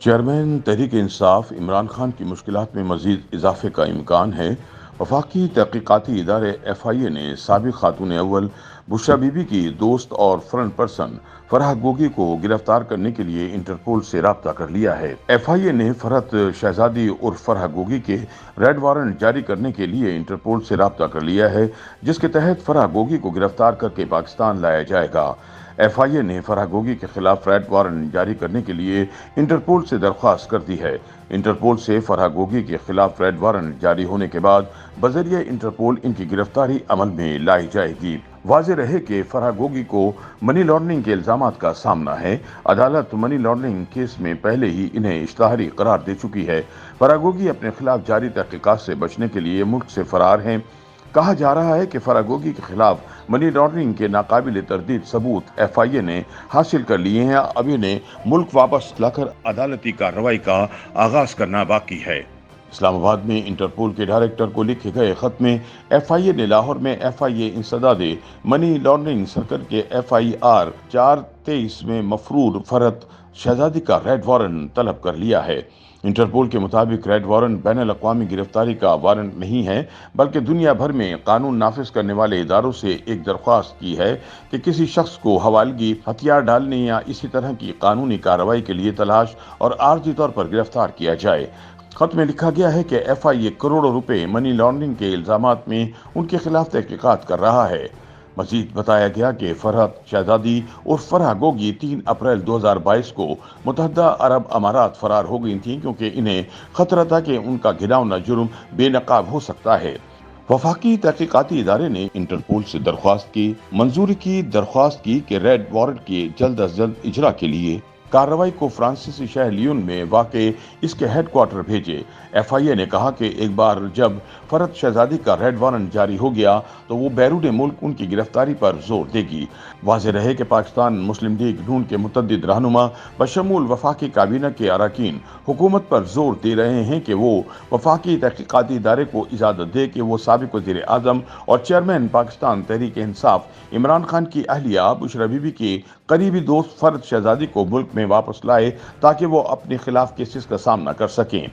Chairman Tehreek Insaf Imran Khan کی مشکلات میں مزید اضافے کا امکان ہے۔ وفاقی تحقیقاتی ادارے ایف آئی اے نے سابق خاتون اول بشرا بی بی کی دوست اور فرنٹ پرسن فرح گوگی کو گرفتار کرنے کے لیے انٹرپول سے رابطہ کر لیا ہے۔ ایف آئی اے نے فرحت شہزادی اور فرح گوگی کے ریڈ وارنٹ جاری کرنے کے لیے انٹرپول سے رابطہ کر لیا ہے، جس کے تحت فرح گوگی کو گرفتار کر کے پاکستان لایا جائے گا۔ ایف آئی اے نے فرح گوگی کے خلاف ریڈ وارنٹ جاری کرنے کے لیے انٹرپول سے درخواست کر دی ہے۔ انٹرپول سے فرح گوگی کے خلاف ریڈ وارنٹ جاری ہونے کے بعد بذریعہ انٹرپول ان کی گرفتاری عمل میں لائی جائے گی۔ واضح رہے کہ فرح گوگی کو منی لانڈرنگ کے الزامات کا سامنا ہے۔ عدالت منی لانڈرنگ کیس میں پہلے ہی انہیں اشتہاری قرار دے چکی ہے۔ فرح گوگی اپنے خلاف جاری تحقیقات سے بچنے کے لیے ملک سے فرار ہیں۔ کہا جا رہا ہے کہ فرح گوگی کے خلاف منی لانڈرنگ کے ناقابل تردید ثبوت ایف آئی اے نے حاصل کر لیے ہیں۔ اب انہیں ملک واپس لا کر عدالتی کارروائی کا آغاز کرنا باقی ہے۔ اسلام آباد میں انٹرپول کے ڈائریکٹر کو لکھے گئے خط میں ایف آئی اے نے لاہور میں ایف آئی اے انسداد منی لانڈرنگ سرکل کے ایف آئی آر 423 میں مفرور فرحت شہزادی کا ریڈ وارنٹ طلب کر لیا ہے۔ انٹرپول کے مطابق ریڈ وارنٹ بین الاقوامی گرفتاری کا وارنٹ نہیں ہے، بلکہ دنیا بھر میں قانون نافذ کرنے والے اداروں سے ایک درخواست کی ہے کہ کسی شخص کو حوالگی، ہتھیار ڈالنے یا اسی طرح کی قانونی کارروائی کے لیے تلاش اور عارضی طور پر گرفتار کیا جائے۔ خط میں لکھا گیا ہے کہ ایف آئی اے کروڑوں روپے منی لانڈرنگ کے الزامات میں ان کے خلاف تحقیقات کر رہا ہے۔ مزید بتایا گیا کہ فرحت شہزادی اور فرح گوگی 3 اپریل 2022 کو متحدہ عرب امارات فرار ہو گئی تھیں، کیونکہ انہیں خطرہ تھا کہ ان کا گھناؤنا جرم بے نقاب ہو سکتا ہے۔ وفاقی تحقیقاتی ادارے نے انٹرپول سے منظوری کی درخواست کی کہ ریڈ وارنٹ کے جلد از جلد اجرا کے لیے کارروائی کو فرانسیسی شہر لیون میں واقع اس کے ہیڈ کوارٹر بھیجے۔ ایف آئی اے نے کہا کہ ایک بار جب فرحت شہزادی کا ریڈ وارنٹ جاری ہو گیا تو وہ بیرون ملک ان کی گرفتاری پر زور دے گی۔ واضح رہے کہ پاکستان مسلم لیگ نون کے متعدد رہنما بشمول وفاقی کابینہ کے اراکین حکومت پر زور دے رہے ہیں کہ وہ وفاقی تحقیقاتی ادارے کو اجازت دے کہ وہ سابق وزیر اعظم اور چیئرمین پاکستان تحریک انصاف عمران خان کی اہلیہ بشرا بی بی کے قریبی دوست فرحت شہزادی کو ملک میں واپس لائے تاکہ وہ اپنے خلاف کیسز کا سامنا کر سکیں۔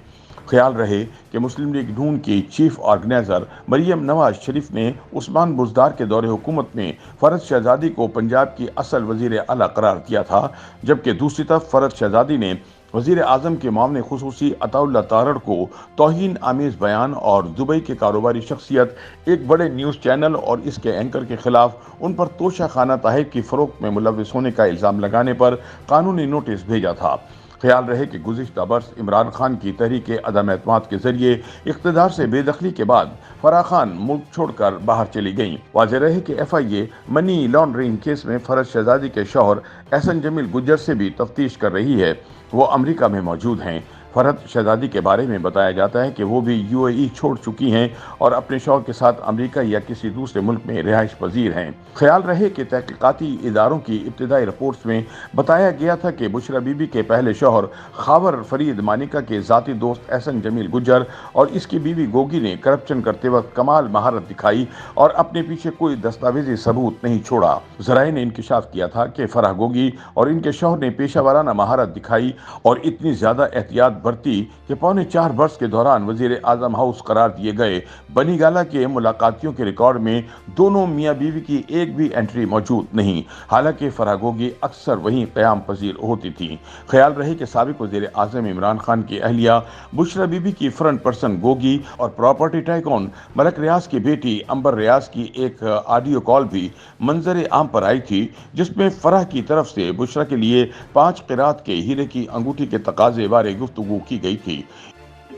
خیال رہے کہ مسلم لیگ نون کی چیف آرگنائزر مریم نواز شریف نے عثمان بزدار کے دور حکومت میں فرحت شہزادی کو پنجاب کی اصل وزیر اعلیٰ قرار دیا تھا، جبکہ دوسری طرف فرحت شہزادی نے وزیر اعظم کے معاون خصوصی عطا اللہ تارڑ کو توہین آمیز بیان اور دبئی کے کاروباری شخصیت ایک بڑے نیوز چینل اور اس کے اینکر کے خلاف ان پر توشہ خانہ تحائف کی فروخت میں ملوث ہونے کا الزام لگانے پر قانونی نوٹس بھیجا تھا۔ خیال رہے کہ گزشتہ برس عمران خان کی تحریک عدم اعتماد کے ذریعے اقتدار سے بے دخلی کے بعد فرح خان ملک چھوڑ کر باہر چلی گئیں۔ واضح رہے کہ ایف آئی اے منی لانڈرنگ کیس میں فرحت شہزادی کے شوہر احسن جمیل گجر سے بھی تفتیش کر رہی ہے۔ وہ امریکہ میں موجود ہیں۔ فرحت شہزادی کے بارے میں بتایا جاتا ہے کہ وہ بھی یو اے ای چھوڑ چکی ہیں اور اپنے شوہر کے ساتھ امریکہ یا کسی دوسرے ملک میں رہائش پذیر ہیں۔ خیال رہے کہ تحقیقاتی اداروں کی ابتدائی رپورٹس میں بتایا گیا تھا کہ بشرا بی بی کے پہلے شوہر خاور فرید مانیکا کے ذاتی دوست احسن جمیل گجر اور اس کی بیوی گوگی نے کرپشن کرتے وقت کمال مہارت دکھائی اور اپنے پیچھے کوئی دستاویزی ثبوت نہیں چھوڑا۔ ذرائع نے انکشاف کیا تھا کہ فرح گوگی اور ان کے شوہر نے پیشہ ورانہ مہارت دکھائی اور اتنی زیادہ احتیاط برتی کہ پونے 4 برس کے دوران وزیر اعظم ہاؤس قرار دیے گئے بنی گالہ کے ملاقاتیوں کے ریکارڈ میں دونوں میاں بیوی کی ایک بھی انٹری موجود نہیں، حالانکہ فرح گوگی اکثر وہیں قیام پذیر ہوتی تھیں۔ خیال رہے کہ سابق وزیر اعظم عمران خان کی اہلیہ بشرا بی بی کی فرنٹ پرسن گوگی اور پراپرٹی ٹائکون ملک ریاض کی بیٹی امبر ریاض کی ایک آڈیو کال بھی منظر عام پر آئی تھی، جس میں فرح کی طرف سے بشرا کے لیے 5 قیرات کے ہیرے کی انگوٹھی کے تقاضے بارے گفتگو کی گئی تھی۔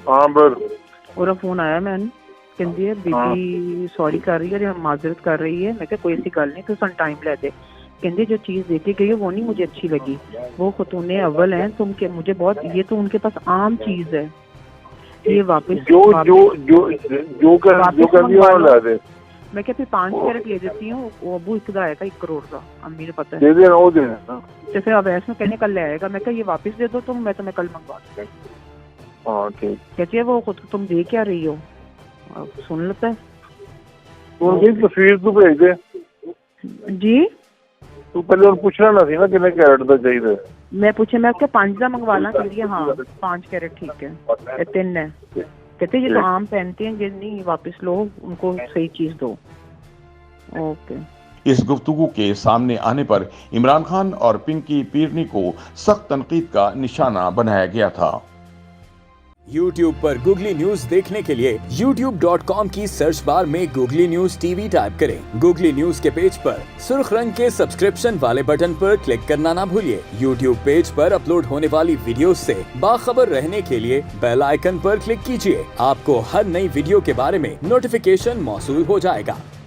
اور فون آیا میں کہندی ہے بی بی سوری کر رہی ہے، معذرت کر رہی ہے۔ میں کہ کوئی ایسی گل نہیں، تو سن ٹائم لے دے۔ کہندے جو چیز دیکھی گئی ہے وہ نہیں مجھے اچھی لگی، وہ خاتون اول ہیں تم کے، مجھے بہت یہ تو ان کے پاس عام چیز ہے، یہ واپس میں کہ پھر 5 کیرٹ لے دیتی ہوں، وہ ابو ایک آیا تھا 1 کروڑ کا، امی نے پتہ ہے تو پھر اب ایسا کہنے کل لے آئے گا۔ میں کہ یہ واپس دے دو تم، میں تمہیں کل منگوا دوں گا۔ کہتی ہے وہ خود تم دے کیا رہی ہو، سن لیتا ہے تصویر تو بھیج دے جی۔ تو پہلے پوچھنا نہ سی نا کتنے کیرٹ دا چاہیے۔ میں پوچھے میں کیا 5 منگوا لاں کہ لیے ہاں 5 کیرٹ ٹھیک ہے, 3 ہے. کہتے یہ تو عام پہنتے ہیں, یہ نہیں واپس لو, ان کو صحیح چیز دو. اوکے. اس گفتگو کے سامنے آنے پر عمران خان اور پنکی پیرنی کو سخت تنقید کا نشانہ بنایا گیا تھا. YouTube پر گوگلی نیوز دیکھنے کے لیے youtube.com کی سرچ بار میں googly news T V type کریں. گوگلی نیوز کے پیج پر سرخ رنگ کے سبسکرپشن والے بٹن پر کلک کرنا نہ بھولیے. YouTube پیج پر اپلوڈ ہونے والی ویڈیوز سے باخبر رہنے کے لیے بیل آئیکن پر کلک کیجیے. آپ کو ہر نئی ویڈیو کے بارے میں نوٹیفیکیشن موصول ہو جائے گا.